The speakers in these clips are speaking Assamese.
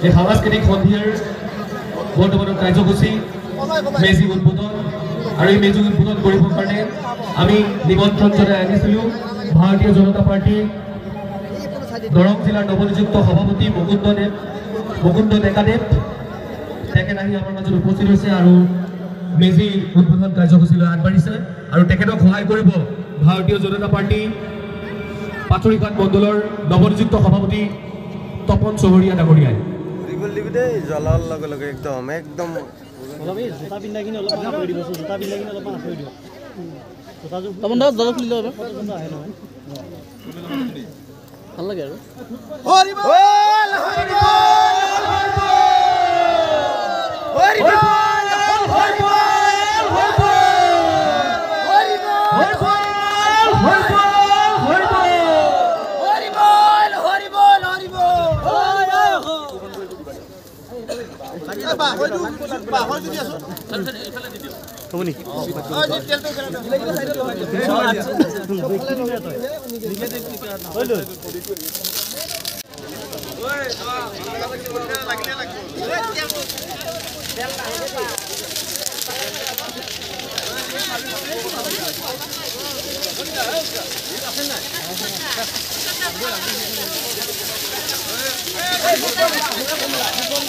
এই সাংস্কৃতিক সন্ধিয়াৰ বৰ্তমানৰ কাৰ্যসূচী মেজি উদ্বোধন আৰু এই মেজি উদ্বোধন কৰিবৰ কাৰণে আমি নিমন্ত্ৰণ জনাই আনিছিলোঁ ভাৰতীয় জনতা পাৰ্টি দৰং জিলাৰ নৱনিযুক্ত সভাপতি মুকুন্দ ডেকাদেৱ তেখেত আহি আমাৰ মাজত উপস্থিত হৈছে আৰু মেজি উদ্বোধন কাৰ্যসূচীলৈ আগবাঢ়িছে আৰু তেখেতক সহায় কৰিব ভাৰতীয় জনতা পাৰ্টি পাথৰিঘাট মণ্ডলৰ নৱনিযুক্ত সভাপতি তপন চহৰীয়া ডাঙৰীয়াই জলাৰ লগে লগে একদম একদম জোতা পিন্ধাখিনি অলপ আশা কৰি দিব জোতা পিন্ধাখিনি অলপ আশা কৰি দিব তপন দা জলা খুলি লব আহে নহয় ভাল লাগে আৰু হৰি বল হৰি বল হৰি বল হৰি বল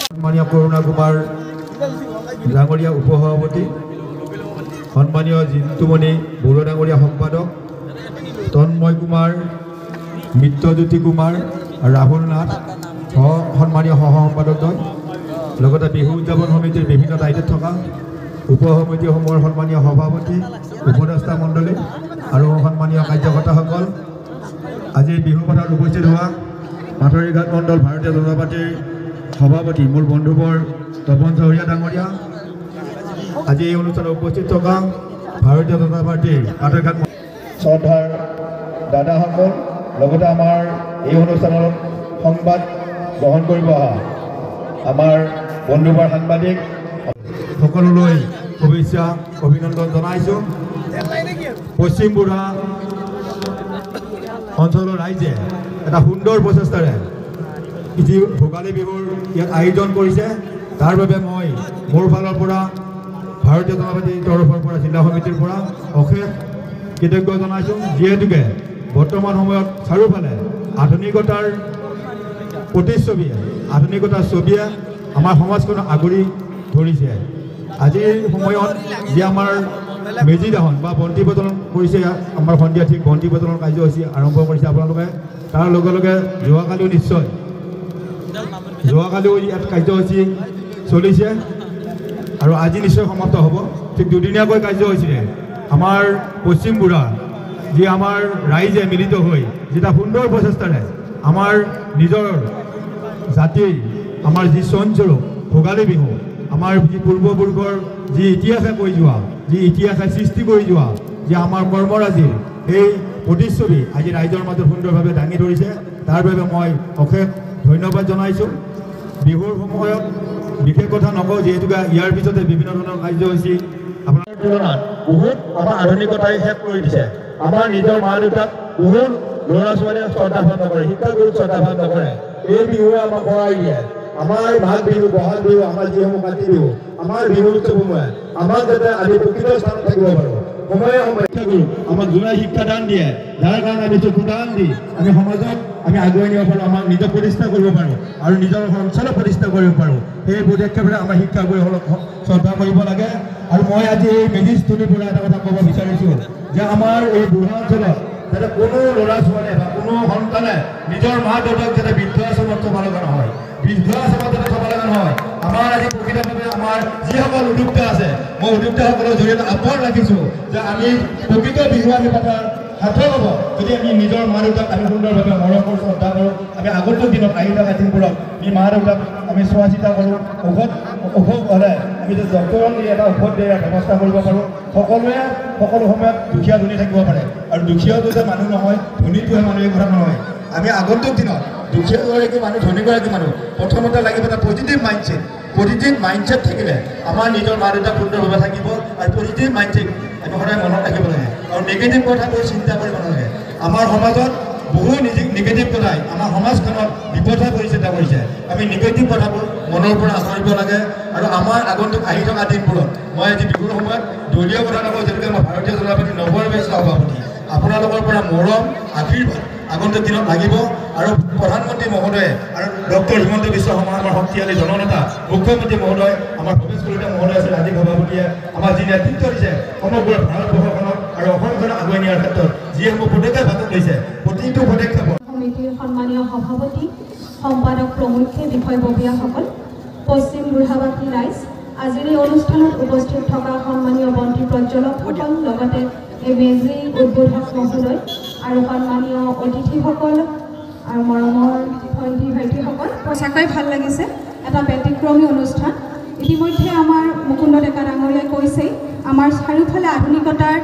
সন্মানীয় কৰুণা কুমাৰ ডাঙৰীয়া উপসভাপতি সন্মানীয় জিন্তুমণি বড়ো ডাঙৰীয়া সম্পাদক তন্ময় কুমাৰ মিত্ৰজ্যোতি কুমাৰ ৰাহুল নাথ সন্মানীয় সহ সম্পাদকদ্বয় লগতে বিহু উদযাপন সমিতিৰ বিভিন্ন দায়িত্বত থকা উপসমিতিসমূহৰ সন্মানীয় সভাপতি উপদেষ্টা মণ্ডলী আৰু সন্মানীয় কাৰ্যকৰ্তাসকল আজি বিহু পথাৰত উপস্থিত হোৱা পাথৰিঘাট মণ্ডল ভাৰতীয় জনতা পাৰ্টিৰ সভাপতি মোৰ বন্ধুবৰ তপন চহৰীয়া ডাঙৰীয়া আজি এই অনুষ্ঠানত উপস্থিত থকা ভাৰতীয় জনতা পাৰ্টিৰ পাথৰিঘাট শ্ৰদ্ধাৰ দাদাসকল লগতে আমাৰ এই অনুষ্ঠানত সংবাদ গ্ৰহণ কৰিব অহা আমাৰ বন্ধুবৰ সাংবাদিক সকলোলৈ শুভেচ্ছা অভিনন্দন জনাইছোঁ। পশ্চিম বুঢ়া অঞ্চলৰ ৰাইজে এটা সুন্দৰ প্ৰচেষ্টাৰে যি ভোগালী বিহুৰ ইয়াত আয়োজন কৰিছে তাৰ বাবে মই মোৰ ফালৰ পৰা ভাৰতীয় জনতা পাৰ্টিৰ তৰফৰ পৰা জিলা সমিতিৰ পৰা অশেষ কৃতজ্ঞ জনাইছোঁ যিহেতুকে বৰ্তমান সময়ত চাৰিওফালে আধুনিকতাৰ প্ৰতিচ্ছবিয়ে আধুনিকতাৰ ছবিয়ে আমাৰ সমাজখনক আগুৰি ধৰিছে। আজিৰ সময়ত যি আমাৰ মেজি দাহন বা বন্তি প্ৰজ্বলন কৰিছে আমাৰ সন্ধিয়া ঠিক বন্তি প্ৰজ্বলন কাৰ্যসূচী আৰম্ভ কৰিছে আপোনালোকে তাৰ লগে লগে যোৱাকালিও নিশ্চয় যোৱাকালিও ইয়াত কাৰ্যসূচী চলিছে আৰু আজি নিশ্চয় সমাপ্ত হ'ব। ঠিক দুদিনীয়াকৈ কাৰ্যসূচীৰে আমাৰ পশ্চিম বুঢ়া যি আমাৰ ৰাইজে মিলিত হৈ যেটা সুন্দৰ প্ৰচেষ্টাৰে আমাৰ নিজৰ জাতিৰ আমাৰ যি চঞ্চৰূপ ভোগালী বিহু আমাৰ যি পূৰ্বপুৰুষৰ যি ইতিহাসে কৈ যোৱা যি ইতিহাসে সৃষ্টি কৰি যোৱা যে আমাৰ কৰ্মৰাজিৰ সেই প্ৰতিচ্ছবি আজি ৰাইজৰ মাজত সুন্দৰভাৱে দাঙি ধৰিছে তাৰ বাবে মই অশেষ ধন্যবাদ জনাইছোঁ। বিহুৰ সময়ত বিশেষ কথা নকওঁ যিহেতুকে ইয়াৰ পিছতে বিভিন্ন ধৰণৰ কাৰ্যসূচী আপোনাৰ তুলনাত বহুত আমাৰ আধুনিকতাই শেষ কৰি দিছে। আমাৰ নিজৰ মা দেউতাক বহুত ল'ৰা ছোৱালীয়ে শ্ৰদ্ধাভাৱ নকৰে, শিক্ষাগুৰুক শ্ৰদ্ধাভাৱ নকৰে। এই বিহুৱে আমাক সহায় দিয়ে। আমাৰ মাঘ বিহু বহাগ বিহু আমাৰ যিসমূহ কাতি বিহু আমাৰ বিহু উৎসৱসমূহে আমাক যাতে আমি প্ৰকৃত স্থানত থাকিব পাৰোঁ সময়ে সময়ে শিক্ষাগুৰু আমাক যোগাই শিক্ষাদান দিয়ে যাৰ কাৰণে আমি চকুদান দি আমি সমাজত আমি আগুৱাই নিব পাৰোঁ আমাক নিজক প্ৰতিষ্ঠা কৰিব পাৰোঁ আৰু নিজৰ অঞ্চলত প্ৰতিষ্ঠা কৰিব পাৰোঁ। সেই পদক্ষেপৰে আমাৰ শিক্ষাগুৰুসকলক শ্ৰদ্ধা কৰিব লাগে। আৰু মই আজি এই মেজিস্থলীৰ পৰা এটা কথা ক'ব বিচাৰিছোঁ যে আমাৰ এই বুঢ়া অঞ্চলত যাতে কোনো ল'ৰা ছোৱালীয়ে বা কোনো সন্তানে নিজৰ মা দেউতাক যাতে বৃদ্ধাশ্ৰমত থ'ব লগা নহয়, বৃদ্ধাশ্ৰমত যাতে থ'ব লগা নহয়। আমাৰ আজি প্ৰকৃতভাৱে আমাৰ যিসকল উদ্যোক্তা আছে মই উদ্যোক্তাসকলৰ জৰিয়তে আহ্বান ৰাখিছোঁ যে আমি প্ৰকৃত বিহু আমি পথাৰ সাৰ্থক হ'ব যদি আমি নিজৰ মা দেউতাক আমি সুন্দৰভাৱে মৰম কৰোঁ শ্ৰদ্ধা কৰোঁ আমি আগন্তুক দিনত আহি থকা দিনবোৰত আমি মা দেউতাক আমি চোৱা চিতা কৰোঁ ঔষধ হ'লে আমি যদি ডক্তৰক নি এটা ঔষধ দিয়াৰ ব্যৱস্থা কৰিব পাৰোঁ সকলোৱে সকলো সময়ত দুখীয়া ধনী থাকিব পাৰে আৰু দুখীয়াটো যে মানুহ নহয় ধনীটোহে মানুহ এই কথা নহয় আমি আগন্তুক দিনত দুখীয়াগৰাকী মানুহ ধনীগৰাকী মানুহ প্ৰথমতে লাগিব এটা পজিটিভ মাইণ্ডছেট থাকিলে আমাৰ নিজৰ মা দেউতা সুন্দৰভাৱে থাকিব আৰু পজিটিভ মাইণ্ডছেট আমি সদায় মনত ৰাখিব লাগে আৰু নিগেটিভ কথাবোৰ চিন্তা কৰিব নালাগে আমাৰ সমাজত বহু নিগেটিভ কথাই আমাৰ সমাজখনত বিপথে পৰিচিত কৰিছে আমি নিগেটিভ কথাবোৰ মনৰ পৰা আঁতৰিব লাগে আৰু আমাৰ আগন্তুক আহি থকা দিনবোৰত মই আজি বিহুৰ সময়ত দলীয় কথা নকওঁ যেনেকৈ মই ভাৰতীয় জনতা পাৰ্টীৰ নৱনিৰ্বাচিত সভাপতি আপোনালোকৰ পৰা মৰম আশীৰ্বাদ আগন্তুক দিনত লাগিব আৰু প্ৰধানমন্ত্ৰী মহোদয়ে আৰু ডক্টৰ হিমন্ত বিশ্ব শৰ্মা আমাৰ শক্তিশালী জননেতা মুখ্যমন্ত্ৰী মহোদয় আমাৰ ভৱেশ কলিতা মহোদয় আছিল ৰাজ্যিক সভাপতিয়ে আমাৰ যি নেতৃত্ব দিছে সমগ্ৰ ভাৰতবৰ্ষখনক আৰু অসমখনক আগুৱাই নিয়াৰ ক্ষেত্ৰত যিসমূহ পদক্ষেপ হাতত লৈছে প্ৰতিটো পদক্ষেপত সমিতিৰ সন্মানীয় সভাপতি সম্পাদক প্ৰমুখ্যে বিষয়ববীয়াসকল পশ্চিম বুঢ়াবাটী ৰাইজ আজিৰ এই অনুষ্ঠানত উপস্থিত থকা সন্মানীয় বন্তি প্ৰজ্বলকসকল লগতে এই মেজি উদ্বোধক মহোদয় আৰু সন্মানীয় অতিথিসকল আৰু মৰমৰ ভণ্টি ভাইটিসকল সঁচাকৈ ভাল লাগিছে এটা ব্যতিক্ৰমী অনুষ্ঠান ইতিমধ্যে আমাৰ মুকুন্দ ডেকা ডাঙৰীয়াই কৈছেই আমাৰ চাৰিওফালে আধুনিকতাৰ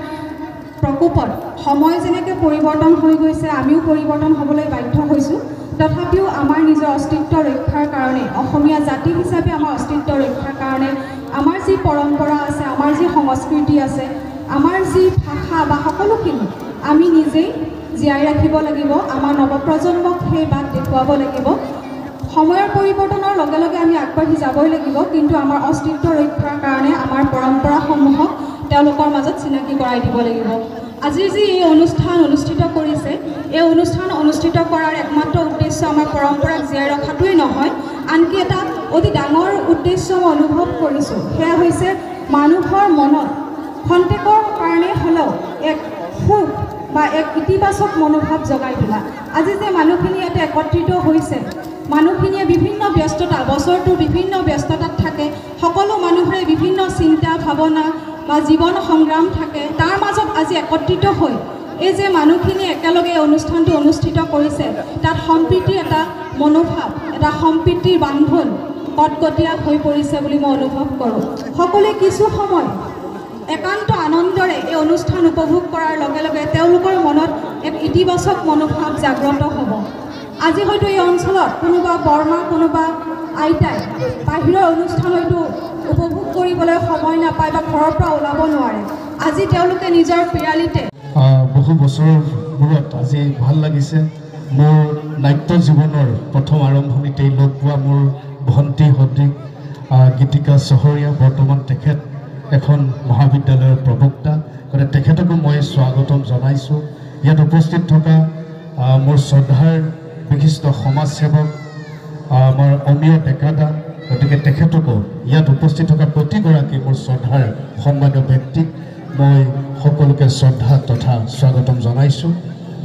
প্ৰকোপত সময় যেনেকৈ পৰিৱৰ্তন হৈ গৈছে আমিও পৰিৱৰ্তন হ'বলৈ বাধ্য হৈছোঁ তথাপিও আমাৰ নিজৰ অস্তিত্ব ৰক্ষাৰ কাৰণে অসমীয়া জাতি হিচাপে আমাৰ অস্তিত্ব ৰক্ষাৰ কাৰণে আমাৰ যি পৰম্পৰা আছে আমাৰ যি সংস্কৃতি আছে আমাৰ যি ভাষা বা সকলোখিনি আমি নিজেই জীয়াই ৰাখিব লাগিব আমাৰ নৱপ্ৰজন্মক সেই বাট দেখুৱাব লাগিব সময়ৰ পৰিৱৰ্তনৰ লগে লগে আমি আগবাঢ়ি যাবই লাগিব কিন্তু আমাৰ অস্তিত্ব ৰক্ষাৰ কাৰণে আমাৰ পৰম্পৰাসমূহক তেওঁলোকৰ মাজত চিনাকি কৰাই দিব লাগিব আজি যি এই অনুষ্ঠান অনুষ্ঠিত কৰিছে এই অনুষ্ঠান অনুষ্ঠিত কৰাৰ একমাত্ৰ উদ্দেশ্য আমাৰ পৰম্পৰাক জীয়াই ৰখাটোৱেই নহয় আনকি এটা অতি ডাঙৰ উদ্দেশ্য মই অনুভৱ কৰিছোঁ সেয়া হৈছে মানুহৰ মনত খন্তেকৰ কাৰণে হ'লেও এক সুখ বা এক ইতিবাচক মনোভাৱ জগাই তোলা আজি যে মানুহখিনি ইয়াতে একত্ৰিত হৈছে মানুহখিনিয়ে বিভিন্ন ব্যস্ততা বছৰটোৰ বিভিন্ন ব্যস্ততাত থাকে সকলো মানুহৰে বিভিন্ন চিন্তা ভাৱনা বা জীৱন সংগ্ৰাম থাকে তাৰ মাজত আজি একত্ৰিত হৈ এই যে মানুহখিনি একেলগে অনুষ্ঠানটো অনুষ্ঠিত কৰিছে তাত সম্প্ৰীতিৰ এটা মনোভাৱ এটা সম্প্ৰীতিৰ বান্ধোন কটকটীয়া হৈ পৰিছে বুলি মই অনুভৱ কৰোঁ সকলোৱে কিছু সময় একান্ত আনন্দৰে এই অনুষ্ঠান উপভোগ কৰাৰ লগে লগে তেওঁলোকৰ মনত এক ইতিবাচক মনোভাৱ জাগ্ৰত হ'ব আজি হয়তো এই অঞ্চলত কোনোবা বৰমা কোনোবা আইতাই বাহিৰৰ অনুষ্ঠান হয়তো উপভোগ কৰিবলৈ সময় নাপায় বা ঘৰৰ পৰা ওলাব নোৱাৰে আজি তেওঁলোকে নিজৰ পিৰালিতে বহু বছৰৰ মূৰত আজি ভাল লাগিছে মোৰ নাট্য জীৱনৰ প্ৰথম আৰম্ভণিতেই লগ পোৱা মোৰ ভণ্টি সদৃশ গীতিকা চহৰীয়া বৰ্তমান তেখেত এখন মহাবিদ্যালয়ৰ প্ৰবক্তা গতিকে তেখেতকো মই স্বাগতম জনাইছোঁ ইয়াত উপস্থিত থকা মোৰ শ্ৰদ্ধাৰ বিশিষ্ট সমাজসেৱক আমাৰ অমীয় ডেকাদা গতিকে তেখেতকো ইয়াত উপস্থিত থকা প্ৰতিগৰাকী মোৰ শ্ৰদ্ধাৰ সন্মানীয় ব্যক্তিক মই সকলোকে শ্ৰদ্ধা তথা স্বাগতম জনাইছোঁ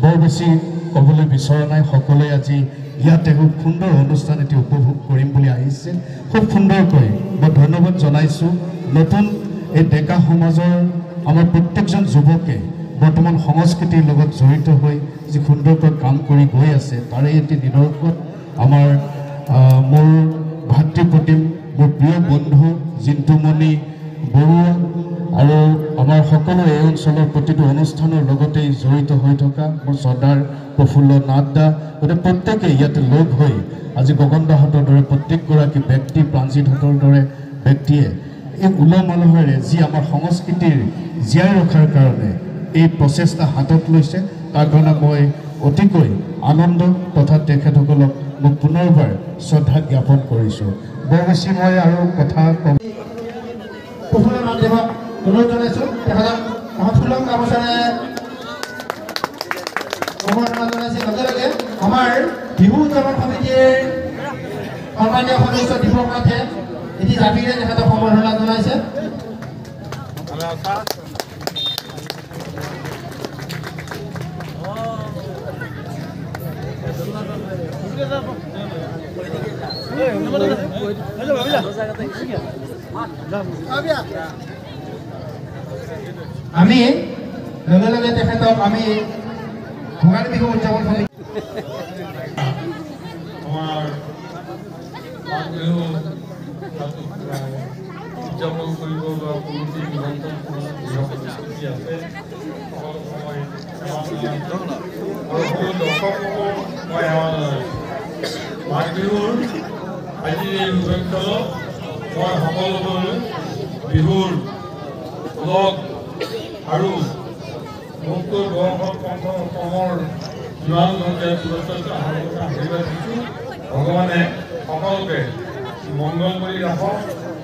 বৰ বেছি ক'বলৈ বিচৰা নাই সকলোৱে আজি ইয়াতে খুব সুন্দৰ অনুষ্ঠান এটি উপভোগ কৰিম বুলি আহিছে খুব সুন্দৰকৈ মই ধন্যবাদ জনাইছোঁ নতুন এই ডেকা সমাজৰ আমাৰ প্ৰত্যেকজন যুৱকে বৰ্তমান সংস্কৃতিৰ লগত জড়িত হৈ যি সুন্দৰকৈ কাম কৰি গৈ আছে তাৰে এটি নিদৰ্শন আমাৰ মোৰ ভাতৃপ্ৰতিম মোৰ প্ৰিয় বন্ধু জিন্তুমণি বৰুৱা আৰু আমাৰ সকলো এই অঞ্চলৰ প্ৰতিটো অনুষ্ঠানৰ লগতেই জড়িত হৈ থকা মোৰ শ্ৰদ্ধাৰ প্ৰফুল্ল নাথদা গতিকে প্ৰত্যেকে ইয়াতে লগ হৈ আজি গগনদাহঁতৰ দৰে প্ৰত্যেকগৰাকী ব্যক্তি প্ৰাঞ্জিতহঁতৰ দৰে ব্যক্তিয়ে এই উলহ মালহেৰে যি আমাৰ সংস্কৃতিৰ জীয়াই ৰখাৰ কাৰণে এই প্ৰচেষ্টা হাতত লৈছে তাৰ কাৰণে মই অতিকৈ আনন্দ তথা তেখেতসকলক মই পুনৰবাৰ শ্ৰদ্ধা জ্ঞাপন কৰিছোঁ বৰ বেছি মই আৰু কথা ক'ম প্ৰফুল্ল নাথদেৱক অনুৰোধ জনাইছোঁ তেখেতক মহৎফুলক গামোচাৰে সম্বৰ্ধনা জনাইছে লগে লগে আমাৰ বিহু উদযাপন সমিতিৰ সন্মানীয় সদস্য দীপক নাথে এটি জাতিৰে তেখেতক সম্বৰ্ধনা জনাইছে আমি লগে লগে তেখেতক আমি ভোগালী বিহু উদযাপন সমিতি আমাৰ মাঘ বিহু উদযাপন কৰিব বা কমিটি নিমন্ত্ৰণ প্ৰস্তুতি আছে সকলো সময় দৰ্শকসকলকো মই সেৱা জনাইছোঁ মাঘ বিহুৰ আজিৰ এই মুহূৰ্তত মই সকলোলৈ বিহুৰ লগ আৰু মুক্তৰ বয়সত কমৰ যিমান লোকে পুৰস্কাৰ আশীৰ্বাদ দিছোঁ ভগৱানে সকলোকে মংগল কৰি ৰাখক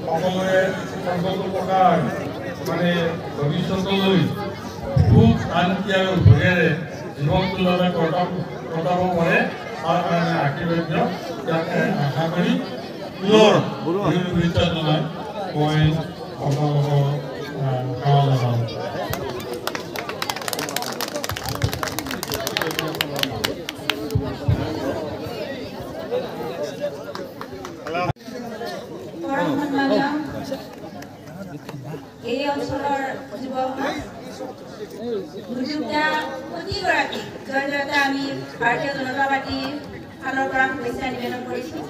সকলোৱে সংকল্প প্ৰকাৰ মানে ভৱিষ্যতলৈ সুখ শান্তি আৰু ভোগেৰে জীৱনটো যাতে কটাব পাৰে তাৰ কাৰণে আশীৰ্বাদ ইয়াকে আশা কৰি পুনৰ শুভেচ্ছা জনাই মই আপোনালোকক সেৱা জনাওঁ এই অঞ্চলৰ যুৱসমাজ দুয়োটা প্ৰতিগৰাকী জয়জয়তা আমি ভাৰতীয় জনতা পাৰ্টীৰ ফালৰ পৰা শুভেচ্ছা নিবেদন কৰিছোঁ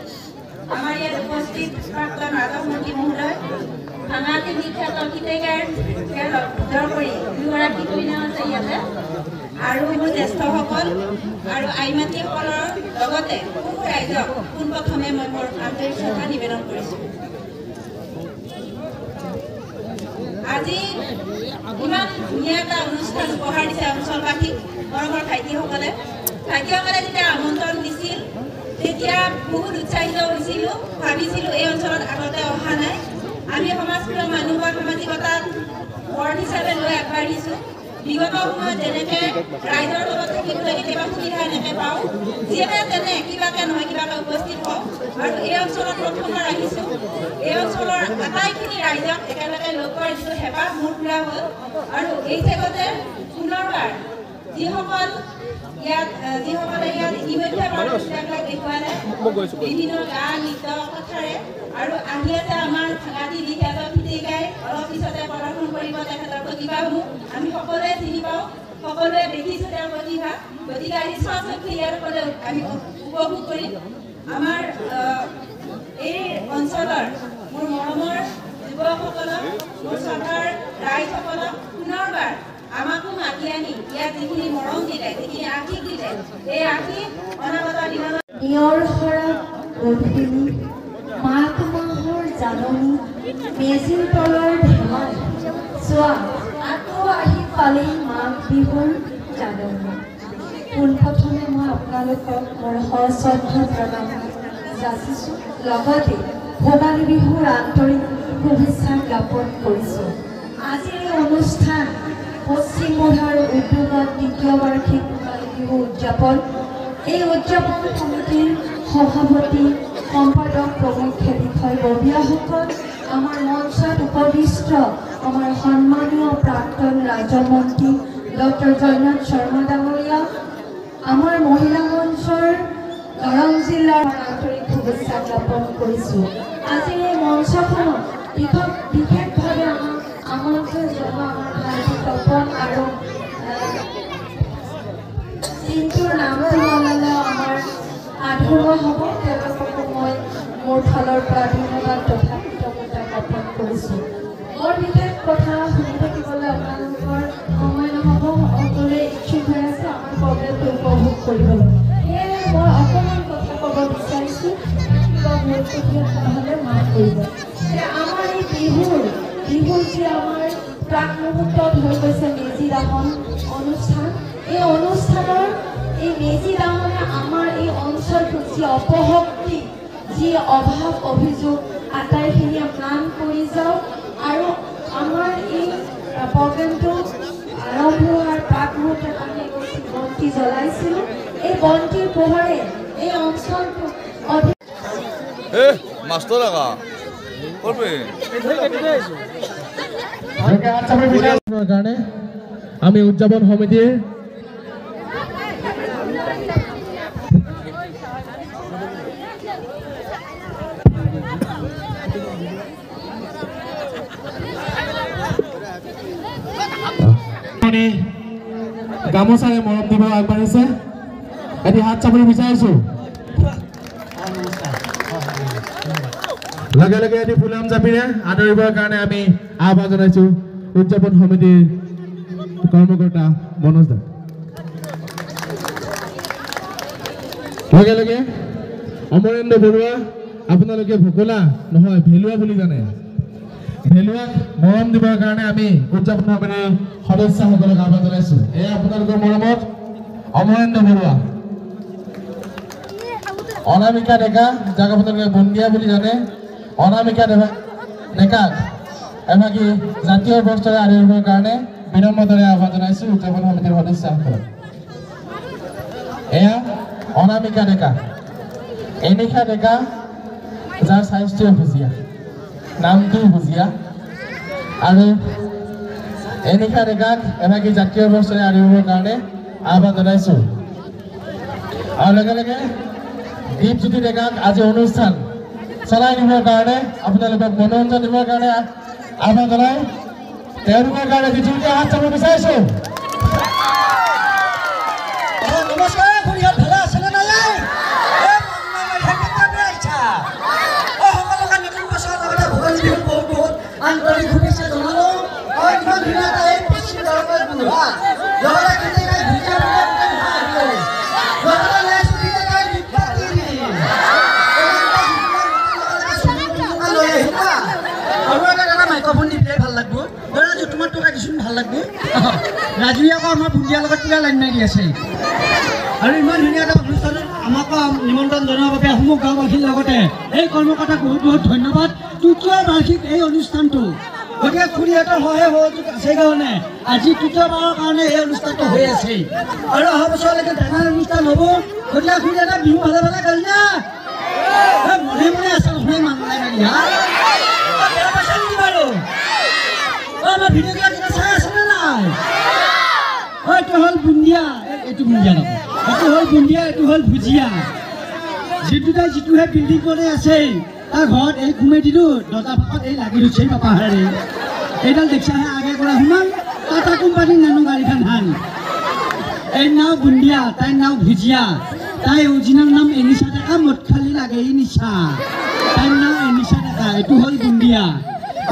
আমাৰ ইয়াত উপস্থিত প্ৰাক্তন ৰাজমন্ত্ৰী মহোদয় সাংঘাতিক বিখ্যাত গীতিকাৰ জৰ কৰি দুগৰাকী কইনা আছে ইয়াতে আৰু মোৰ জ্যেষ্ঠসকল আৰু আইমাতৃসকলৰ লগতে বহু ৰাইজক পোনপ্ৰথমে মই মোৰ আন্তৰিক শ্ৰদ্ধা নিবেদন কৰিছোঁ আজি ইমান ধুনীয়া এটা অনুষ্ঠান উপহাৰ দিছে অঞ্চলবাসীক মৰমৰ ভাইটিসকলে যেতিয়া আমন্ত্ৰণ দিছিল তেতিয়া বহুত উৎসাহিত হৈছিলোঁ ভাবিছিলোঁ এই অঞ্চলত আগতে অহা নাই আমি সমাজপ্ৰিয় মানুহৰ সামাজিকতাক বৰ্ড হিচাপে লৈ আগবাঢ়িছোঁ বিগত সময়ত যেনেকৈ ৰাইজৰ লগত থাকিবলৈ কেতিয়াবা সুবিধা এনেকৈ পাওঁ যিয়ে তেনে কিবাকে নহয় কিবাকে উপস্থিত হওঁ আৰু এই অঞ্চলত প্ৰথমবাৰ আহিছোঁ এই অঞ্চলৰ আটাইখিনি ৰাইজক একেলগে লগ পোৱাৰ যিটো হেঁপাহ মোৰ পূৰা হ'ল আৰু এই চেগতে পুনৰবাৰ যিসকলে ইয়াত ইতিমধ্যে মানুহবিলাকক দেখুৱালে বিভিন্ন গান নৃত্য কথাৰে আৰু আহি আছে আমাৰ ভাঙাটি যিহেতু গীতি গাই অলপ পিছতে প্ৰদৰ্শন কৰিব তেখেতৰ প্ৰতিভাসমূহ আমি সকলোৱে চিনি পাওঁ সকলোৱে দেখিছোঁ তেওঁৰ প্ৰতিভা গতিকে আজি স্বচক্ষে ইয়াৰ ফলত আমি উপভোগ কৰিম আমাৰ এই অঞ্চলৰ মোৰ মৰমৰ যুৱকসকলক মোৰ শ্ৰদ্ধাৰ ৰাইজসকলক পুনৰবাৰ আমাকো মাতি আনি ইয়াত যিখিনি মৰম দিলে যিখিনি আশীষ দিলে এই আশীষ অনাগত দিনত নিয়ৰ হৰত গধূলি মাঘ মাহৰ জাননী মেজিৰ তলৰ ধেমাল চোৱা আকৌ আহি পালেই মাঘ বিহুৰ জাননী পোনপ্ৰথমে মই আপোনালোকক মোৰ সশ্ৰদ্ধা প্ৰণাম যাচিছোঁ লগতে ভোগালী বিহুৰ আন্তৰিক শুভেচ্ছা জ্ঞাপন কৰিছোঁ আজিৰ এই অনুষ্ঠান পশ্চিম বুঢ়াৰ উদ্যোগত দ্বিতীয় বাৰ্ষিক ভোগালী বিহু উদযাপন এই উদযাপন সমিতিৰ সভাপতি সম্পাদক প্ৰমুখ্য বিষয়ববীয়াসকল আমাৰ মঞ্চত উপবিষ্ট আমাৰ সন্মানীয় প্ৰাক্তন ৰাজ্যমন্ত্ৰী ডক্টৰ জয়নাথ শৰ্মা ডাঙৰীয়া আমাৰ মহিলা মঞ্চৰ দৰং জিলাৰ আন্তৰিক শুভেচ্ছা জ্ঞাপন কৰিছোঁ আজিৰ এই মঞ্চখনত বিশেষভাৱে আমাক আমন্ত্ৰণ জনোৱা আমাৰ ভাইটি তপন আৰু চিন্তুৰ নামটো ল'লে আমাৰ আধৰুৱা হ'ব তেওঁলোককো মই মোৰ ফালৰ পৰা ধন্যবাদ তথা কৃতজ্ঞতা জ্ঞাপন কৰিছোঁ মোৰ বিশেষ কথা শুনি থাকিবলৈ আপোনালোকৰ সময় নহ'ব সকলোৱে ইচ্ছুক হৈ আছে আমাৰ প্ৰগ্ৰেমটো উপভোগ কৰিবলৈ সেয়েহে মই অকণমান কথা ক'ব বিচাৰিছোঁ কিবা গুৰুত্বপূৰ্ণ হ'লে মাফ কৰিব যে আমাৰ এই বিহুৰ যি আমাৰ প্ৰাক মুহূৰ্তত হৈ গৈছে মেজি দাহন অনুষ্ঠান এই অনুষ্ঠানৰ এই মেজি দাহনে আমাৰ এই অঞ্চলটোত যি অপশক্তি যি অভাৱ অভিযোগ আটাইখিনি ম্লান কৰি যাওক আৰু আমাৰ এই প্ৰগ্ৰেমটো আৰম্ভ হোৱাৰ প্ৰাক মুহূৰ্তত আমি এগছি বন্তি জ্বলাইছিলোঁ এই বন্তিৰ পোহৰে এই অঞ্চলটো অধিক কাৰণে আমি উদযাপন সমিতিৰ গামোচাৰে মৰম দিব আগবাঢ়িছে এটি হাত চাপৰি বিচাৰিছো লগে লগে এটি ফুলাম জাপিৰে আদৰিবৰ কাৰণে আমি আহ্বান জনাইছো উদযাপন সমিতিৰ কৰ্মকৰ্তা মনোজ দা লগে লগে অমৰেন্দ্ৰ বৰুৱা আপোনালোকে ভোকলা নহয় ভেলুৱা বুলি জানে ভেলুৱাক মৰম দিবৰ কাৰণে আমি উদযাপন সমিতিৰ সদস্যসকলক আহ্বান জনাইছো এয়া আপোনালোকৰ মৰমত অমৰেন্দ্ৰ বৰুৱা অনামিকা ডেকা যাক আপোনালোকে বন্দিয়া বুলি জানে অনামিকা ডেকাক এভাগী জাতীয় বস্ত্ৰৰে আদৰিবৰ কাৰণে বিনম্ৰতাৰে আহ্বান জনাইছো উদযাপন সমিতিৰ সদস্যসকলক এয়া অনামিকা ডেকা এনিশা ডেকা যাৰ স্বাস্থ্য ভুজিয়া নামটো ভুজিয়া আৰু এনিশা ডেকাক এভাগী জাতীয় বস্ত্ৰৰে আদৰিবৰ কাৰণে আহ্বান জনাইছো আৰু লগে লগে দীপজ্যোতি ডেকাক আজি অনুষ্ঠান চলাই নিবৰ কাৰণে আপোনালোকক মনোৰঞ্জন দিবৰ কাৰণে আহ্বান জনাই তেওঁলোকৰ কাৰণে দ্বিতীয়তে হাত চাব বিচাৰিছো নমস্কাৰ খুৰীহঁত ভালে আছেনে নাই সকলোকে নতুন বছৰৰ লগতে ভোগালী বিহুৰ বহুত বহুত আন্তৰিক শুভেচ্ছা জনালোঁ ইমান ধুনীয়া এটা এই পশ্চিম দৰবাৰ বন্ধুৱা লগতে কেতিয়াবা ভুজিয়া মাইক্ৰফোন দি পেলাই ভাল লাগব ৰাজু তোমাৰ টকা কিছুমান ভাল লাগব ৰাজুৱে আকৌ আমাৰ ভুজিয়াৰ লগত পুৰা লাইন মাৰি আছে আৰু ইমান ধুনীয়া এটা অনুষ্ঠানত আমাক নিমন্ত্ৰণ জনোৱাৰ বাবে সমগ্ৰ গাঁওবাসীৰ লগতে এই কৰ্মকৰ্তাক বহুত বহুত ধন্যবাদ তৃতীয় বাৰ্ষিক এই অনুষ্ঠানটো গতিকে খুৰীহঁতৰ সহায় সহযোগ আছে কাৰণে আজি তৃতীয়বাৰৰ কাৰণে এই অনুষ্ঠানটো হৈ আছে আৰু অহা বছৰলৈকে ডাঙৰ অনুষ্ঠান হ'ব গতিকে খুৰীহঁতৰ বিহু ভালে ভালে গালি না মনে মনে আছে নহয় মানুহে গালি হা আমাৰ ভিডিঅ' কেইটা চাই আছেনে নাই এইটো হ'ল বুন্দিয়া এইটো বুন্দিয়া নহয় এইটো হ'ল বুন্দিয়া এইটো হ'ল ভুজিয়া যিটোহে বিল্ডিং বনাই আছে তাৰ ঘৰত এই ঘুমাই দিলোঁ দৰ্জা ভাগত এই লাগি ধৰিছে পাপাহাৰে এইডাল দেখিছাহে আগে কৰা সোমাল টাটা কোম্পানীৰ নানো গাড়ীখন হান এই নাও বুন্দিয়া তাইৰ নাও ভুজিয়া তাই অৰিজিনেল নাম এনিশা ডেকা মদ খালি লাগে এই নিচা তাইৰ নাম এনিশা ডেকা এইটো হ'ল বুন্দিয়া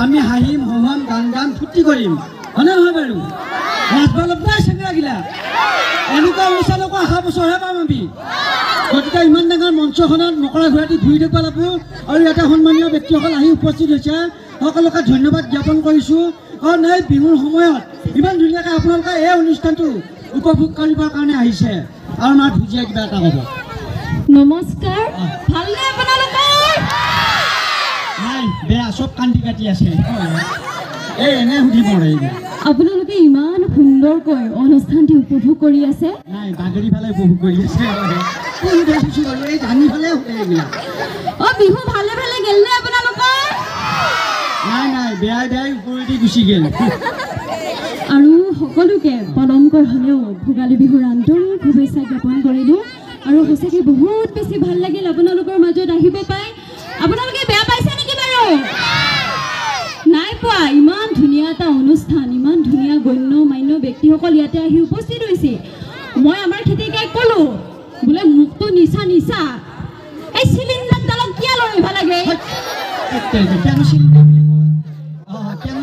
আমি হাঁহিম হহম গান গান ফূৰ্তি কৰিম হয়নে নহয় বাৰু নাচবা অলপ নাই চেঙৰাগিলা এনেকুৱা অনুষ্ঠানকো অহা বছৰহে পাম আমি গতিকে ইমান ডাঙৰ মঞ্চখনত মকৰা ঘূৰাটি ঘূৰি থাকিব লাগিব আৰু ইয়াতে সন্মানীয় ব্যক্তিসকল আহি উপস্থিত হৈছে সকলোকে ধন্যবাদ জ্ঞাপন কৰিছোঁ কাৰণ এই বিহুৰ সময়ত ইমান ধুনীয়াকৈ আপোনালোকে এই অনুষ্ঠানটো উপভোগ কৰিবৰ কাৰণে আহিছে আৰু আমাৰ ভুজিয়া কিবা এটা হ'ব নমস্কাৰ ভালনে আপোনালোকৰ নাই বেয়া চব কান্দি কাটি আছে এই এনে সুধিব আপোনালোকে ইমান সুন্দৰকৈ অনুষ্ঠানটি উপভোগ কৰি আছে নাই বাগৰি ফালে উপভোগ কৰি আছে এই ধানি ফালে বিহু ভালে ভালে গেল নে আপোনালোকৰ নাই নাই বেয়াই বেয়াই ওপৰেদি গুচি গ'ল আৰু সকলোকে পলমকৈ হ'লেও ভোগালী বিহুৰ আন্তৰিক শুভেচ্ছা জ্ঞাপন কৰিলোঁ আৰু সঁচাকৈ বহুত বেছি ভাল লাগিল আপোনালোকৰ মাজত আহিব পাই আপোনালোকে বেয়া পাইছে নেকি বাৰু নাই পোৱা ইমান ধুনীয়া এটা অনুষ্ঠান ইমান ধুনীয়া গণ্য মান্য ব্যক্তিসকল ইয়াতে আহি উপস্থিত হৈছে মই আমাৰ খেতিকাই ক'লোঁ বোলে মোকতো নিচা নিচা এই চিলিণ্ডাৰডালক কিয় লৰিব লাগে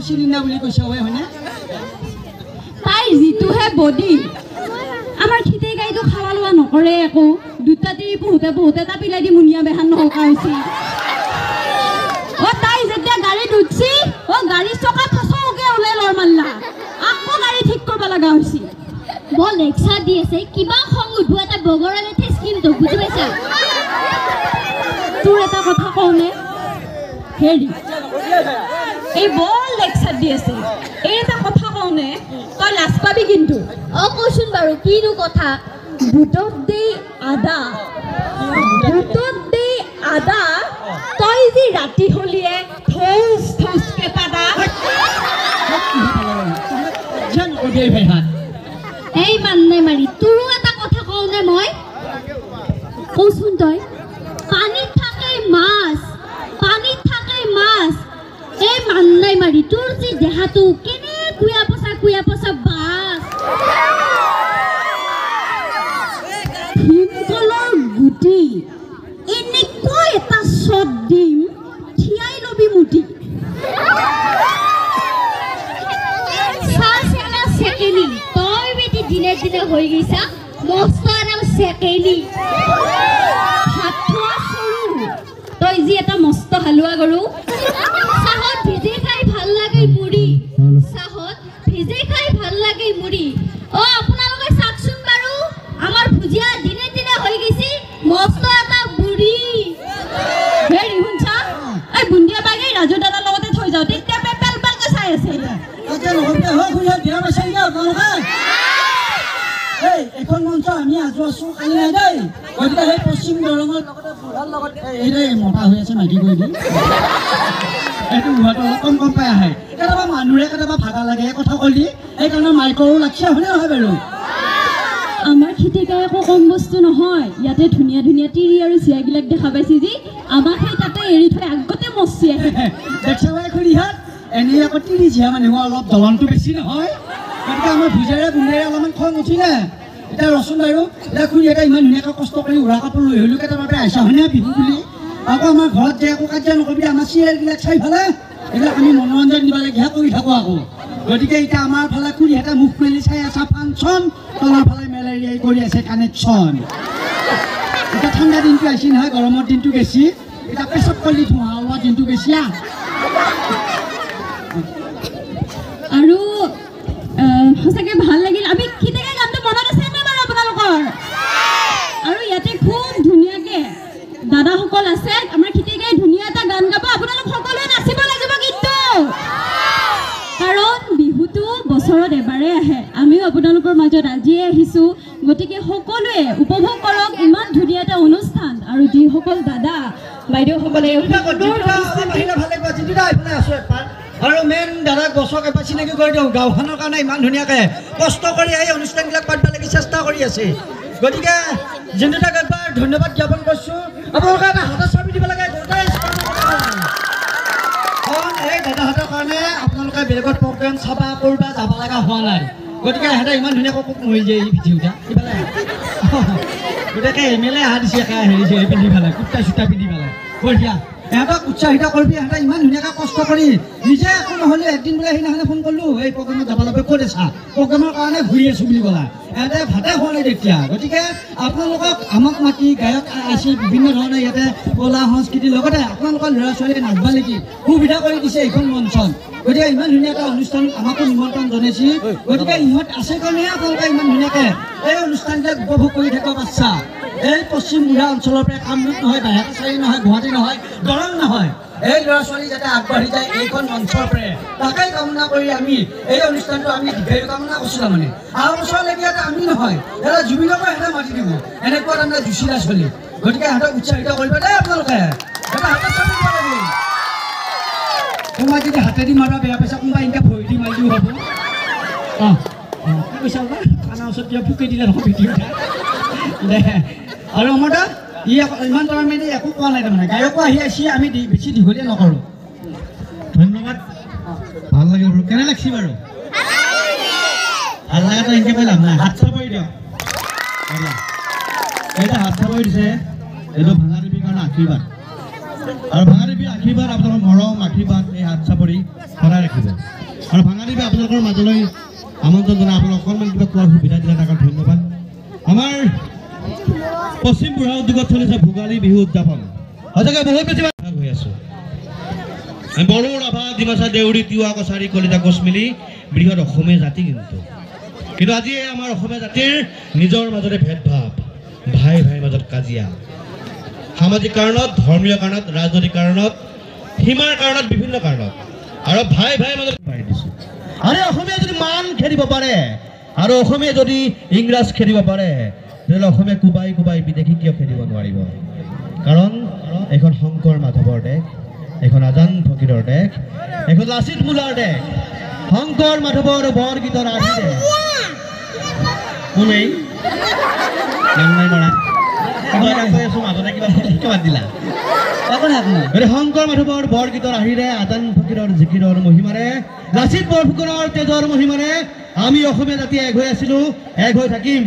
চিলিণ্ডাৰ বুলি কৈছে হয়নে তাই যিটোহে বডি আমাৰ খেতিকাইটো খাৱা লোৱা নকৰে একো দুটা তিৰি পোহোতে এটা পিলাই দি মুনিয়া বেহান নহকা হৈছে তাই যেতিয়া গাড়ীত উঠছি গাড়ী চকা ফচৌকে ওলাই লৰ মাল্লা আকৌ গাড়ী ঠিক কৰিব লগা হৈছে বৰ লেকচাৰ দি আছে কিবা খং উঠব এটা বগৰালে স্কিমটো বুজি পাইছা তোৰ এটা কথা কওঁনে হেৰি এই বৰ লেকচাৰ দি আছে এই এটা কথা কওঁনে তই লাজ পাবি কিন্তু কৈছোন বাৰু কিনো কথা বুটত দেই আদা তই যি ৰাতি হলিয়ে থৌচ থৌচকে পাদা এই মান্নে মাৰি তোৰো এটা কথা কওঁনে মই কচোন তই পানীত থাকে মাছ এই মান্নাই মাৰি তোৰ যি দেহাটো কেনে কুয়া পচা বাছ দিনে হৈ গৈছা মস্ত আৰাম চেকেলি হাতোৱা সৰু তই যি এটা মস্ত হালুৱা গৰু চাহত ভিজে খাই ভাল লাগে মুড়ি চাহত ভিজে খাই ভাল লাগে মুড়ি অ আপোনালোকে চাকচোন বাৰু আমাৰ ভুজিয়া দিনে দিনে হৈ গৈছে মস্ত এটা বুঢ়ী হেৰি শুনছা এই বুন্দিয়া বাগে ৰাজু দাদাৰ লগতে থৈ যাওঁ তেতিয়া পেল পেলকে চাই আছে এখন মঞ্চ আমি আজো আছো কালি নাই দেই গতিকে সেই পশ্চিম দৰঙৰ লগতে বুঢ়াৰ লগত এই মতা হৈ আছে মাইকী কৰি দিম এইটো বুঢ়াটো অলপ কম কম পাই আহে কেতিয়াবা মানুহে কেতিয়াবা ভাগা লাগে কথা কলি সেইকাৰণে মাইকৰো লাগছে হয়নে নহয় বাৰু আমাৰ খেতিকা একো কম বস্তু নহয় ইয়াতে ধুনীয়া ধুনীয়া তিৰি আৰু চিয়াগিলাক দেখা পাইছে যি আমাক সেই তাতে এৰি থৈ আগতে মচি আহে দেখছা বাই খুৰীহাত এনেই আকৌ তিৰি চিয়া মানুহ অলপ দলনটো বেছি নহয় গতিকে আমাৰ ভুজাৰে বুন্দিয়াৰে অলপমান খং উঠিলে এতিয়া ৰচোন বাৰু এতিয়া খুৰীহঁতে ইমান ধুনীয়াকৈ কষ্ট কৰি উৰা কাপোৰ লৈ হ'লেও কেতিয়াবা আহিছা হয়নে বিহু বুলি আকৌ আমাৰ ঘৰত যে একো কাৰ্য নকৰিবি আমাৰ চিৰিয়েলবিলাক চাই ফালে এইবিলাক আমি মনোৰঞ্জন দিব লাগে কৰি থাকোঁ আকৌ গতিকে এতিয়া আমাৰ ফালে খুৰীহঁতে মুখ মেলি চাই আছে ফাংচন তলৰ ফালে মেলেৰিয়াই কৰি আছে কানেকশ্যন এতিয়া ঠাণ্ডা দিনটো আহিছে নহয় গৰমৰ দিনটো বেছি এতিয়া পেচাব কৰি ধোঁৱা ওলোৱা দিনটো বেছি আৰু সঁচাকৈ ভাল লাগিল আমি খেতিকা গানটো মনত আছে নে বাৰু আপোনালোকৰ আৰু ইয়াতে খুব ধুনীয়াকৈ দাদাসকল আছে আমাৰ খেতিকাই ধুনীয়া এটা গান গাব আপোনালোক সকলোৱে নাচিব লাগিব কিন্তু কাৰণ বিহুটো বছৰত এবাৰেই আহে আমিও আপোনালোকৰ মাজত আজিয়ে আহিছোঁ গতিকে সকলোৱে উপভোগ কৰক ইমান ধুনীয়া এটা অনুষ্ঠান আৰু যিসকল দাদা বাইদেউসকলে আৰু মেইন দাদাক গছক এবাৰ চিনাকি কৰি দিওঁ গাঁওখনৰ কাৰণে ইমান ধুনীয়াকৈ কষ্ট কৰি এই অনুষ্ঠানবিলাক পাতিব লাগি চেষ্টা কৰি আছে গতিকে জিন্তুদাক একবাৰ ধন্যবাদ জ্ঞাপন কৰিছোঁ আপোনালোকে এটা হাতৰ চাবি দিব লাগে কাৰণ এই দাদাহঁতৰ কাৰণে আপোনালোকে বেলেগত প্ৰগ্ৰেম চাবা কৰবা যাব লগা হোৱা নাই গতিকে সিহঁতে ইমান ধুনীয়াকৈ কোক মৰি যায় এই ভিডিঅ'টা ইফালে গতিকে এমেলে অহা দিছে হেৰি পিন্ধি পেলাই কুৰ্তা চুৰ্তা পিন্ধি পেলাই বঢ়িয়া ইহঁতক উৎসাহিত কৰিবি সিহঁতে ইমান ধুনীয়াকৈ কষ্ট কৰি নিজে একো নহ'লে একদিন বোলে সেইদিনাখনে ফোন কৰিলোঁ এই প্ৰগ্ৰেমত যাব লাগিব ক'ত আছা প্ৰগ্ৰেমৰ কাৰণে ঘূৰি আছোঁ বুলি ক'লা ইহঁতে ভাতে খোৱা নাই তেতিয়া গতিকে আপোনালোকক আমাক মাতি গায়ক আহিছে বিভিন্ন ধৰণে ইয়াতে কলা সংস্কৃতিৰ লগতে আপোনালোকৰ ল'ৰা ছোৱালীয়ে নাচব নেকি সুবিধা কৰি দিছে এইখন মঞ্চত গতিকে ইমান ধুনীয়া এটা অনুষ্ঠান আমাকো নিমন্ত্ৰণ জনাইছে গতিকে ইহঁত আছে কাৰণেহে আপোনালোকে ইমান ধুনীয়াকৈ এই অনুষ্ঠানবিলাক উপভোগ কৰি থাকিব পাৰিছা এই পশ্চিম বুঢ়া অঞ্চলৰ পৰা কামৰূপ নহয় বাহিৰচাৰী নহয় গুৱাহাটী নহয় দৰং নহয় এই ল'ৰা ছোৱালী যাতে আগবাঢ়ি যায় এইখন মঞ্চৰ পৰা তাকেই কামনা কৰি আমি এই অনুষ্ঠানটো আমি দীৰ্ঘায়ু কামনা কৰিছোঁ তাৰমানে আৰু বছৰলৈকে ইয়াতে আমি নহয় এটা জুবিনকো সিহঁতে মাতি দিব এনেকুৱা তাৰমানে জুচিলা চলি গতিকে সিহঁতক উৎসাহিত কৰিব দেই আপোনালোকে এটা হাতত চাবি দিব লাগে কোনোবাই যদি হাতেদি মাৰা বেয়া পাইছা কোনোবাই এনেকৈ ভৰি দি মাৰি দিও হ'ব কি কৈছা বা খানা ওচৰত কিবা ফুকি দিলে নহয় ভিডিঅ' দে আৰু আমাৰ তাত ইমান তাৰমানে একো কোৱা নাই তাৰমানে গায়কো আহি আছে আমি বেছি দীঘলীয়া নকৰোঁ ধন্যবাদ ভাল লাগিল বাৰু কেনে লাগছি বাৰু ভাল লগাটো এনেকৈ পাই লাভ নাই হাত চাপৰি দিয়ক এইটো হাত চাপৰি দিছে এইটো ভাঙা দেৱীৰ কাৰণে আশীৰ্বাদ আৰু ভাঙা দেৱীৰ আশীৰ্বাদ আপোনালোকৰ মৰম আশীৰ্বাদ এই হাত চাপৰি সদায় ৰাখিব আৰু ভাঙা দেৱী আপোনালোকৰ মাজলৈ আমন্ত্ৰণ জনাই আপোনালোক অকণমান কিবা কোৱাৰ সুবিধা দিলে তাৰ কাৰণে ধন্যবাদ আমাৰ পশ্চিম বুঢ়া উদ্যোগত চলিছে ভোগালী বিহু উদযাপন সঁচাকৈ বহুত বেছি হৈ আছোঁ আমি বড়ো ৰাভা ডিমাচা দেউৰী তিৱা কছাৰী কলিতা কোচ মিলি বৃহৎ অসমীয়া জাতি কিন্তু আজি আমাৰ অসমীয়া জাতিৰ নিজৰ মাজতে ভেদভাৱ ভাই ভাইৰ মাজত কাজিয়া সামাজিক কাৰণত ধৰ্মীয় কাৰণত ৰাজনৈতিক কাৰণত সীমাৰ কাৰণত বিভিন্ন কাৰণত আৰু ভাই ভাইৰ মাজত পাই দিছোঁ আৰু অসমীয়া যদি মান খেদিব পাৰে আৰু অসমীয়া যদি ইংৰাজ খেদিব পাৰে তেতিয়াহ'লে অসমীয়া কোবাই কোবাই বিদেশী কিয় খেদিব নোৱাৰিব কাৰণ এইখন শংকৰ মাধৱৰ দেশ এইখন আজান ফকীৰৰ দেশ এইখন লাচিত মূলাৰ দেশ শংকৰ মাধৱৰ বৰগীতৰ আদি দেশ কোনেই নাম নাই মৰা শংকৰ মাধৱৰ বৰগীতৰ আহিৰে আজান ফকীৰৰ জিকিৰৰ মহিমাৰে লাচিত বৰফুকনৰ তেজৰ মহিমাৰে আমি অসমীয়া জাতি এক হৈ আছিলোঁ এক হৈ থাকিম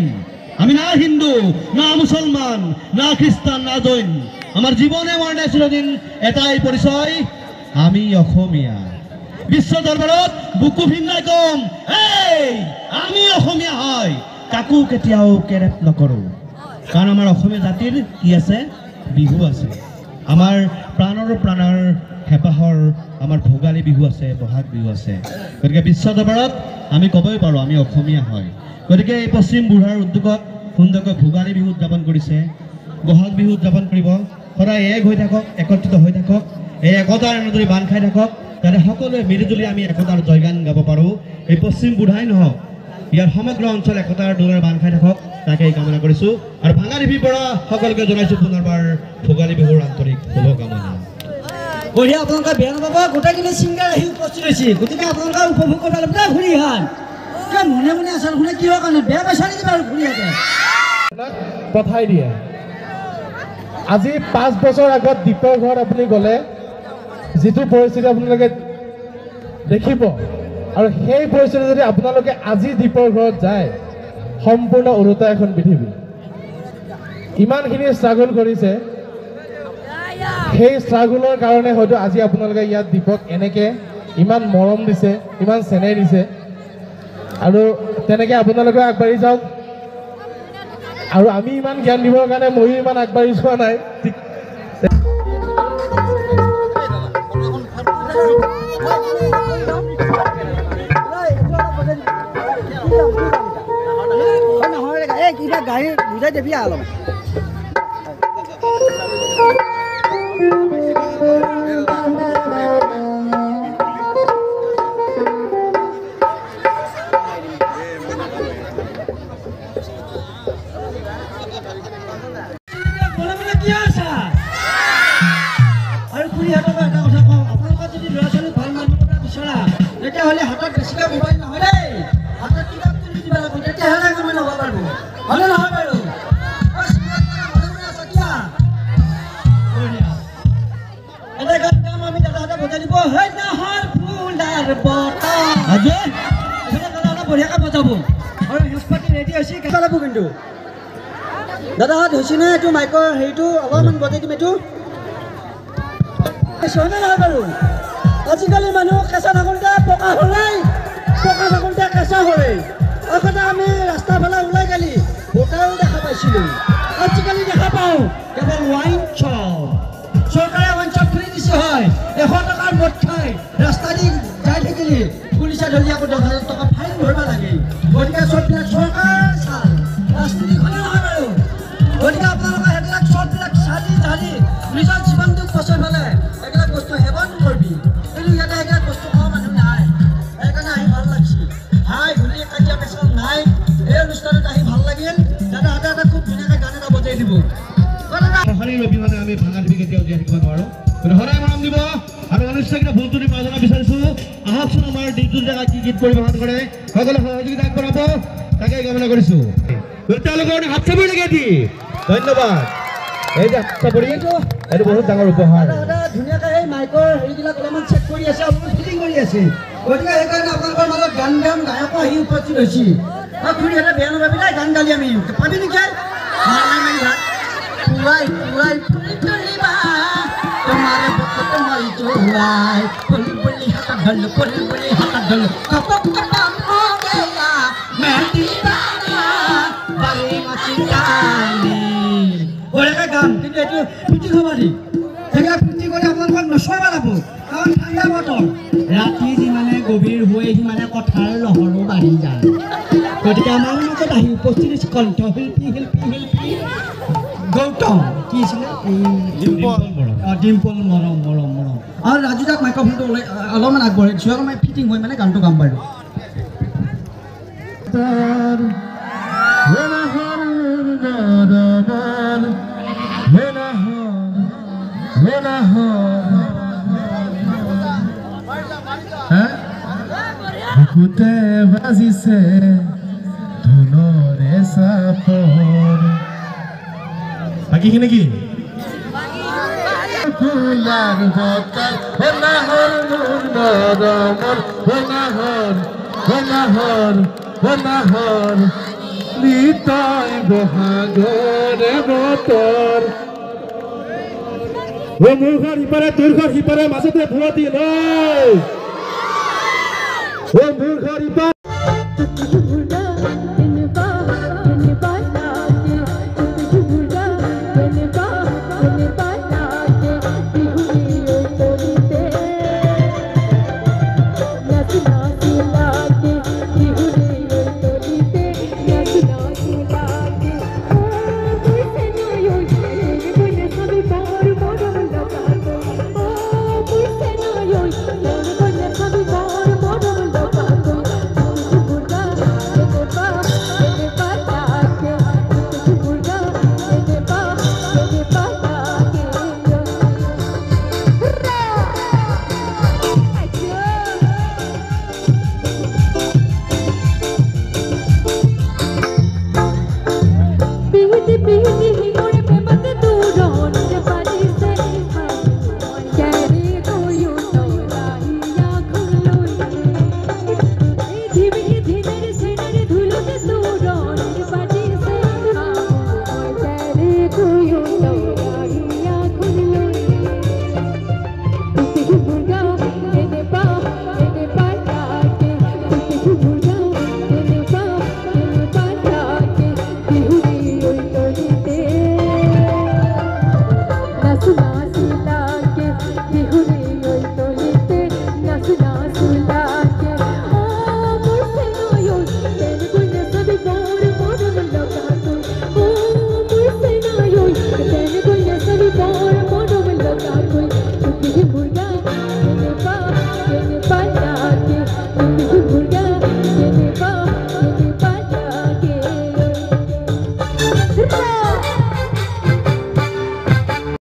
আমি না হিন্দু না মুছলমান না খ্ৰীষ্টান না জৈন আমাৰ জীৱনে মৰণে চিৰদিন এটাই পৰিচয় আমি অসমীয়া বিশ্ব দৰবাৰত বুকু ভিন্নাই কম এই আমি অসমীয়া হয় কাকো কেতিয়াও কেৰেপ নকৰোঁ কাৰণ আমাৰ অসমীয়া জাতিৰ কি আছে বিহু আছে আমাৰ প্ৰাণৰ হেঁপাহৰ আমাৰ ভোগালী বিহু আছে বহাগ বিহু আছে গতিকে বিশ্ব দৰবাৰত আমি ক'বই পাৰোঁ আমি অসমীয়া হয় গতিকে এই পশ্চিম বুঢ়াৰ উদ্যোগত সুন্দৰকৈ ভোগালী বিহু উদযাপন কৰিছে বহাগ বিহু উদযাপন কৰিব সদায় এক হৈ থাকক একত্ৰিত হৈ থাকক এই একতাৰ এনেদৰে বান্ধ খাই থাকক যাতে সকলোৱে মিলিজুলি আমি একতাৰ জয়গান গাব পাৰোঁ এই পশ্চিম বুঢ়াই নহওক ইয়াৰ সমগ্ৰ অঞ্চল একতাৰ দোলেৰে বান্ধ খাই থাকক তাকে কামনা কৰিছোঁ আৰু ভাঙাদেৱীৰ পৰা সকলোকে জনাইছোঁ পুনৰবাৰ ভোগালী বিহুৰ আন্তৰিক শুভকামনা বঢ়িয়া আপোনালোকে বেয়া নাপাব গোটেইখিনি ছিংগাৰ আহি উপস্থিত হৈছে গতিকে আপোনালোকে উপভোগ কৰিব লাগিব ঘূৰি হান মনে মনে আচল শুনে কিহৰ কাৰণে বেয়া পাইছা নেকি বাৰু ঘূৰি হাতে পঠাই দিয়ে আজি 5 বছৰ আগত দীপৰ ঘৰত আপুনি গ'লে যিটো পৰিস্থিতি আপোনালোকে দেখিব আৰু সেই পৰিস্থিতি যদি আপোনালোকে আজি দীপৰ ঘৰত যায় সম্পূৰ্ণ ওলোটা এখন পৃথিৱী ইমানখিনি ষ্ট্ৰাগল কৰিছে সেই ষ্ট্ৰাগলৰ কাৰণে হয়তো আজি আপোনালোকে ইয়াত দীপক এনেকৈ ইমান মৰম দিছে ইমান চেনেহ দিছে আৰু তেনেকৈ আপোনালোকে আগবাঢ়ি যাওক আৰু আমি ইমান জ্ঞান দিবৰ কাৰণে ময়ো ইমান আগবাঢ়ি যোৱা নাই কিবা গাড়ী বুজাই দিবি অলপ আৰু খুৰী হাতক এটা কথা কওঁ আপোনালোকৰ যদি ল'ৰা ছোৱালী ভাল মানুহ এটা বিচৰা তেতিয়াহ'লে হাতত বেছিকৈ মোবাইল নহয় দেই হাতত কিতাপ তুলি দিব লাগিব তেতিয়াহ'লে আমি ল'ব পাৰিব হয়নে নহয় বাৰু এটা গান গাম আমি দাদাহঁতে বজাই দিব সেইদিনাখন ফুলাৰ বতৰ আজি দাদাহঁতে বঢ়িয়াকৈ বজাব আৰু হেঁচপাতি ৰেডি হৈছে চলাব কিন্তু দাদাহঁত হৈছেনে এইটো মাইকৰ হেৰিটো অলপমান বজাই দিম এইটো হয়নে নহয় বাৰু আজিকালি মানুহ কেঁচা থাকোঁতে পকা হ'লেই পকা থাকোঁতে কেঁচা হ'লেই আগতে আমি ৰাস্তাৰ ফালে ওলাই গেলি হোটেল দেখা পাইছিলোঁ আজিকালি দেখা পাওঁ কেৱল ৱাইন শ্বপ চৰকাৰে ৱাইন শ্বপ খুলি দিছে হয় 100 টকাৰ মদ খাই ৰাস্তা দি যাই থাকিলে পুলিচে ধৰি আকৌ 10,000 টকা ফাইন ভৰিব লাগে গতিকে চববিলাক চৰকাৰ চাল ৰাজনীতিখনে নহয় বাৰু গতিকে আপোনালোকে সেইবিলাক চববিলাক চালি ধাৰি নিজৰ জীৱনটোক বচাই পেলাই এইবিলাক বস্তু সেৱন কৰিবি কিন্তু ইয়াতে এইবিলাক বস্তু খোৱা মানুহ নাই সেইকাৰণে আহি ভাল লাগিছে হাই ঘূৰি কাজিয়া পেচাল নাই এই অনুষ্ঠানত আহি ভাল লাগিল দাদাহঁতে এটা খুব ধুনীয়াকৈ গান এটা বজাই দিব সহাৰি অবিহনে আমি ভাঙাদেৱী কেতিয়াও জীয়াই থাকিব নোৱাৰোঁ গতিকে সদায় মৰম দিব আৰু অনুষ্ঠানকেইটা ভুলটো দি মাজনা বিচাৰিছোঁ আহকচোন আমাৰ দিনটোৰ জেগা কি গীত পৰিৱেশন কৰে সকলোৱে সহযোগিতা আগবঢ়াব তাকে কামনা কৰিছোঁ তেওঁলোকৰ হাত চাপৰি লাগে দি ধন্যবাদ এই যে হাত চাপৰি এইটো বহুত ডাঙৰ উপহাৰ ধুনীয়াকৈ এই মাইকৰ হেৰিবিলাক অলপমান চেক কৰি আছে অলপমান ফিটিং কৰি আছে গতিকে সেইকাৰণে আপোনালোকৰ মাজত গান গাম গায়কো আহি উপস্থিত হৈছে খুৰী এটা বেয়া নাপাবি নাই গান গালি আমি পাবি নেকি পুৰাই পুৰাই ফুলি তুলিবা তোমাৰ বকত মই জোৰাই ফুলি বুলি হাতত ধৰিলোঁ ফুলি বুলি হাতত ধৰিলোঁ কপক কপক হৈ গেলা মেহেন্দি বানা বাৰী মাছি গানি বঢ়িয়াকৈ গাম কিন্তু এইটো ফিটিং হ'ব দি সেইবিলাক ফিটিং কৰি আপোনালোকক নচুৱাব লাগিব কাৰণ ঠাণ্ডা বতৰ ৰাতি যিমানে গভীৰ হৈ সিমানে কথাৰ লহৰো বাঢ়ি যায় গতিকে আমাৰ মাজত আহি উপস্থিত হৈছে কণ্ঠশিল্পী শিল্পী গৌতম কি আছিলে ডিম্পল মৰম মৰম মৰম আৰু ৰাজু দাক মাইক্ৰফোনটো ওলাই অলপমান আগবঢ়াই দিছোঁ আকৌ মই ফিটিং হৈ মানে গানটো গাম বাৰু বুকুতে বাজিছে ধুনৰে চাপৰ বাকীখিনি কি ফুলাৰ বতৰ বনাহৰ মৰমৰ বনাহৰ নিতই বহাগৰে বতৰ মোৰ ঘৰ সিপাৰে তোৰ ঘৰ সিপাৰে মাজতে ভুৱতী লৈ মোৰ ঘৰ ইপাৰ